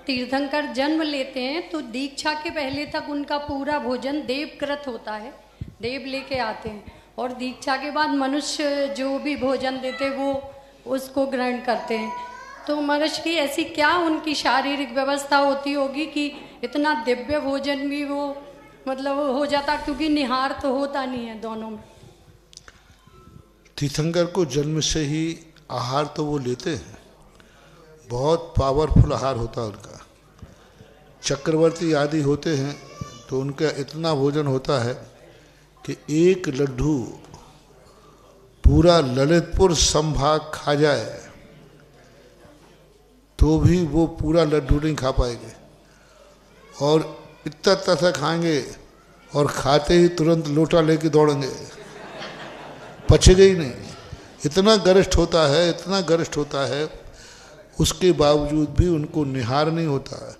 तीर्थंकर जन्म लेते हैं तो दीक्षा के पहले तक उनका पूरा भोजन देवकृत होता है, देव लेके आते हैं, और दीक्षा के बाद मनुष्य जो भी भोजन देते वो उसको ग्रहण करते हैं। तो महर्षि ऐसी क्या उनकी शारीरिक व्यवस्था होती होगी कि इतना दिव्य भोजन भी वो मतलब हो जाता, क्योंकि निहार तो होता नहीं है दोनों में। तीर्थंकर को जन्म से ही आहार तो वो लेते हैं, बहुत पावरफुल आहार होता है उनका। चक्रवर्ती आदि होते हैं तो उनका इतना भोजन होता है कि एक लड्डू पूरा ललितपुर संभाग खा जाए तो भी वो पूरा लड्डू नहीं खा पाएंगे, और इतना तथा खाएंगे और खाते ही तुरंत लोटा लेके दौड़ेंगे, पचेगा ही नहीं। इतना गरिष्ठ होता है, इतना गरिष्ठ होता है, उसके बावजूद भी उनको निहार नहीं होता है।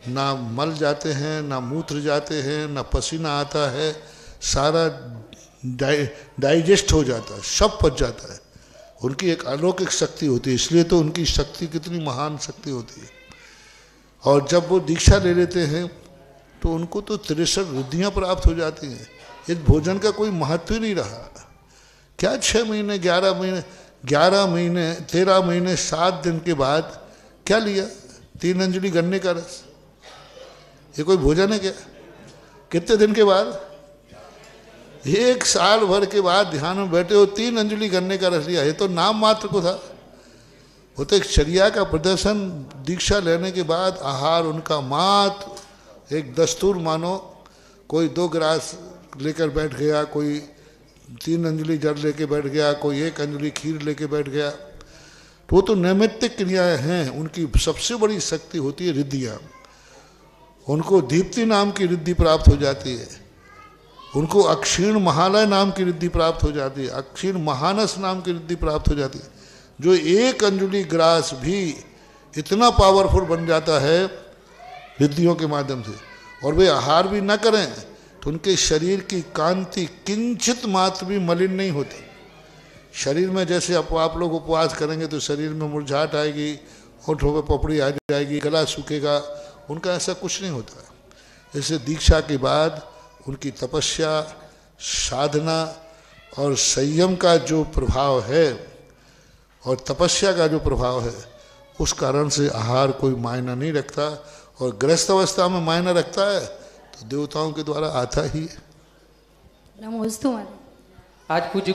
ना मल जाते हैं, ना मूत्र जाते हैं, ना पसीना आता है, सारा डाइजेस्ट हो जाता है, सब पच जाता है। उनकी एक अलौकिक शक्ति होती है, इसलिए तो उनकी शक्ति कितनी महान शक्ति होती है। और जब वो दीक्षा ले लेते हैं तो उनको तो 63 रिद्धियाँ प्राप्त हो जाती हैं। इस भोजन का कोई महत्व ही नहीं रहा। क्या 6 महीने 11 महीने 11 महीने 13 महीने 7 दिन के बाद क्या लिया? 3 अंजलि गन्ने का रस, ये कोई भोजन है क्या? कितने दिन के बाद? 1 साल भर के बाद ध्यान में बैठे हो, 3 अंजलि गन्ने का रस लिया। ये तो नाम मात्र को था, वो तो एक चर्या का प्रदर्शन। दीक्षा लेने के बाद आहार उनका मात्र एक दस्तूर मानो। कोई 2 गिलास लेकर बैठ गया, कोई 3 अंजलि जल लेके बैठ गया, कोई 1 अंजलि खीर लेके बैठ गया। तो वो तो नैमित्तिक क्रियाएं हैं। उनकी सबसे बड़ी शक्ति होती है रिद्धियाँ। उनको दीप्ति नाम की रिद्धि प्राप्त हो जाती है, उनको अक्षीण महालय नाम की रिद्धि प्राप्त हो जाती है, अक्षीण महानस नाम की रिद्धि प्राप्त हो जाती है। जो 1 अंजलि ग्रास भी इतना पावरफुल बन जाता है रिद्धियों के माध्यम से। और वे आहार भी न करें तो उनके शरीर की कांति किंचित मात्र भी मलिन नहीं होती। शरीर में जैसे आप लोग उपवास करेंगे तो शरीर में मुरझाहट आएगी, होठों पे पपड़ी आ जाएगी, गला सूखेगा, उनका ऐसा कुछ नहीं होता। इससे दीक्षा के बाद उनकी तपस्या, साधना और संयम का जो प्रभाव है और तपस्या का जो प्रभाव है, उस कारण से आहार कोई मायना नहीं रखता। और गृहस्थ अवस्था में मायना रखता है तो देवताओं के द्वारा आता ही है। नमोस्तु। आज पूज्य